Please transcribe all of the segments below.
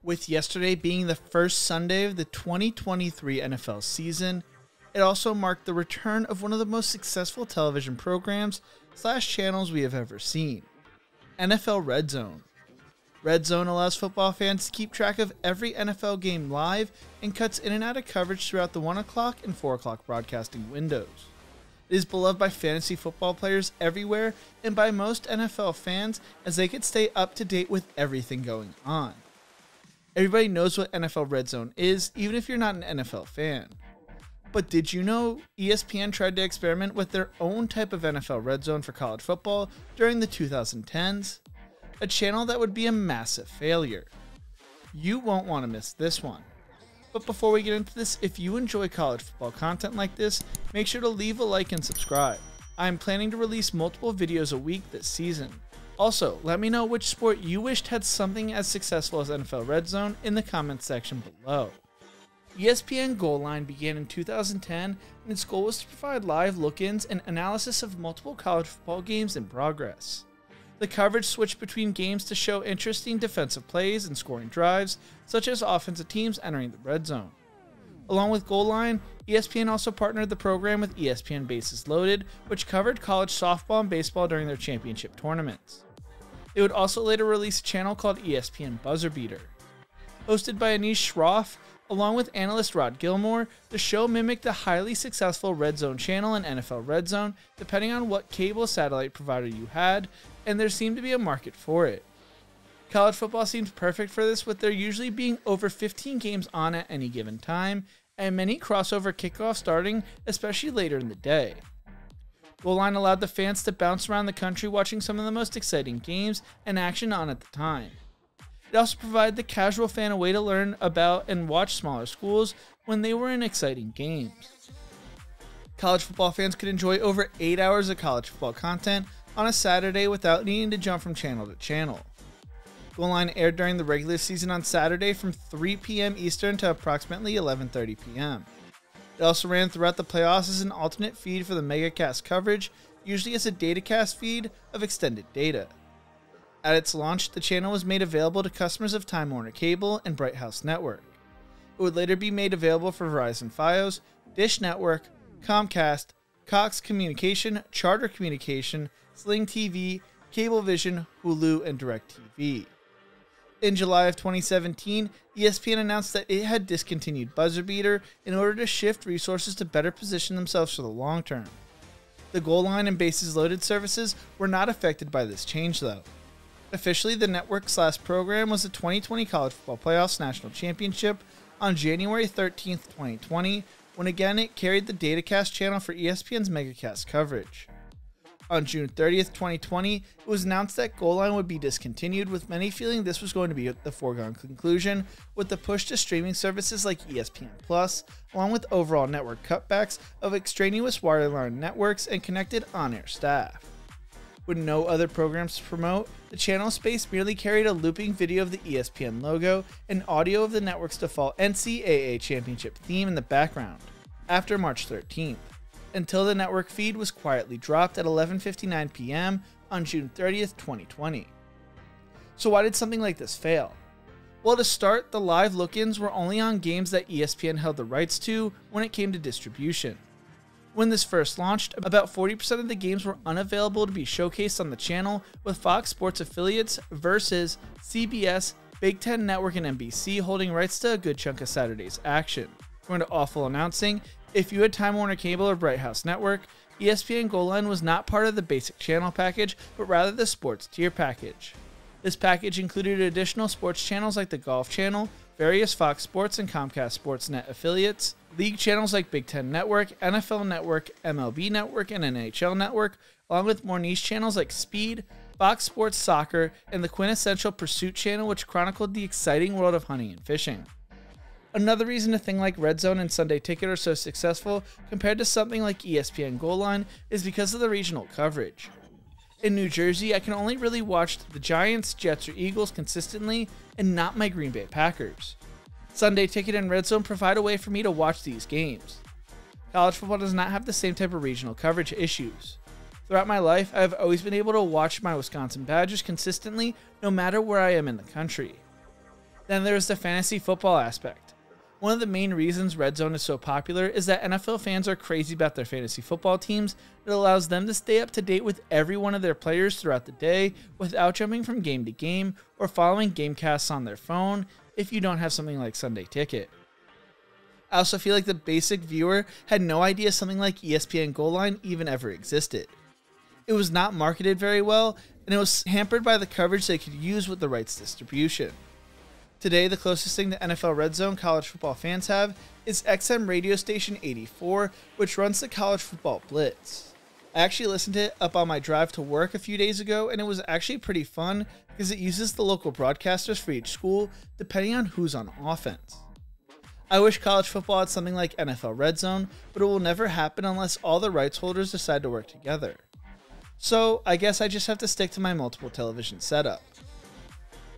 With yesterday being the first Sunday of the 2023 NFL season, it also marked the return of one of the most successful television programs / channels we have ever seen, NFL RedZone. RedZone allows football fans to keep track of every NFL game live and cuts in and out of coverage throughout the 1 o'clock and 4 o'clock broadcasting windows. It is beloved by fantasy football players everywhere and by most NFL fans as they can stay up to date with everything going on. Everybody knows what NFL RedZone is, even if you're not an NFL fan. But did you know ESPN tried to experiment with their own type of NFL RedZone for college football during the 2010s? A channel that would be a massive failure. You won't want to miss this one. But before we get into this, if you enjoy college football content like this, make sure to leave a like and subscribe. I am planning to release multiple videos a week this season. Also, let me know which sport you wished had something as successful as NFL RedZone in the comments section below. ESPN Goal Line began in 2010, and its goal was to provide live look-ins and analysis of multiple college football games in progress. The coverage switched between games to show interesting defensive plays and scoring drives, such as offensive teams entering the red zone. Along with Goal Line, ESPN also partnered the program with ESPN Bases Loaded, which covered college softball and baseball during their championship tournaments. It would also later release a channel called ESPN Buzzer Beater. Hosted by Anish Shroff, along with analyst Rod Gilmore, the show mimicked the highly successful RedZone channel and NFL RedZone, depending on what cable satellite provider you had, and there seemed to be a market for it. College football seems perfect for this, with there usually being over 15 games on at any given time, and many crossover kickoffs starting, especially later in the day. Goal Line allowed the fans to bounce around the country watching some of the most exciting games and action on at the time. It also provided the casual fan a way to learn about and watch smaller schools when they were in exciting games. College football fans could enjoy over 8 hours of college football content on a Saturday without needing to jump from channel to channel. Goal Line aired during the regular season on Saturday from 3 p.m. Eastern to approximately 11:30 p.m. It also ran throughout the playoffs as an alternate feed for the megacast coverage, usually as a datacast feed of extended data. At its launch, the channel was made available to customers of Time Warner Cable and Bright House Network. It would later be made available for Verizon Fios, Dish Network, Comcast, Cox Communication, Charter Communication, Sling TV, Cablevision, Hulu, and DirecTV. In July of 2017, ESPN announced that it had discontinued Buzzer Beater in order to shift resources to better position themselves for the long term. The Goal Line and Bases Loaded services were not affected by this change though. Officially, the network/program was the 2020 College Football Playoffs National Championship on January 13, 2020, when again it carried the datacast channel for ESPN's megacast coverage. On June 30th, 2020, it was announced that Goal Line would be discontinued, with many feeling this was going to be the foregone conclusion, with the push to streaming services like ESPN Plus, along with overall network cutbacks of extraneous wireline networks and connected on-air staff. With no other programs to promote, the channel space merely carried a looping video of the ESPN logo and audio of the network's default NCAA championship theme in the background, after March 13th. Until the network feed was quietly dropped at 11:59 p.m. on June 30th, 2020. So why did something like this fail? Well, to start, the live look-ins were only on games that ESPN held the rights to when it came to distribution. When this first launched, about 40% of the games were unavailable to be showcased on the channel, with Fox Sports affiliates versus CBS, Big Ten Network, and NBC holding rights to a good chunk of Saturday's action. According to Awful Announcing, if you had Time Warner Cable or Bright House Network, ESPN Goal Line was not part of the basic channel package, but rather the sports tier package. This package included additional sports channels like the Golf Channel, various Fox Sports and Comcast Sportsnet affiliates, league channels like Big Ten Network, NFL Network, MLB Network, and NHL Network, along with more niche channels like Speed, Fox Sports Soccer, and the quintessential Pursuit channel, which chronicled the exciting world of hunting and fishing. Another reason a thing like RedZone and Sunday Ticket are so successful compared to something like ESPN Goal Line is because of the regional coverage. In New Jersey, I can only really watch the Giants, Jets, or Eagles consistently, and not my Green Bay Packers. Sunday Ticket and RedZone provide a way for me to watch these games. College football does not have the same type of regional coverage issues. Throughout my life, I have always been able to watch my Wisconsin Badgers consistently, no matter where I am in the country. Then there's the fantasy football aspect. One of the main reasons RedZone is so popular is that NFL fans are crazy about their fantasy football teams. It allows them to stay up to date with every one of their players throughout the day without jumping from game to game or following gamecasts on their phone if you don't have something like Sunday Ticket. I also feel like the basic viewer had no idea something like ESPN Goal Line even ever existed. It was not marketed very well, and it was hampered by the coverage they could use with the rights distribution. Today, the closest thing to NFL RedZone college football fans have is XM radio station 84, which runs the college football blitz. I actually listened to it up on my drive to work a few days ago, and it was actually pretty fun because it uses the local broadcasters for each school depending on who's on offense. I wish college football had something like NFL RedZone, but it will never happen unless all the rights holders decide to work together. So I guess I just have to stick to my multiple television setup.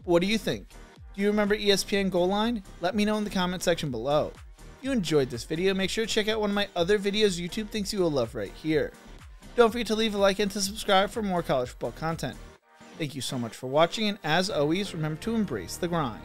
What do you think? Do you remember ESPN Goal Line? Let me know in the comment section below. If you enjoyed this video, make sure to check out one of my other videos YouTube thinks you will love right here. Don't forget to leave a like and to subscribe for more college football content. Thank you so much for watching, and as always, remember to embrace the grind.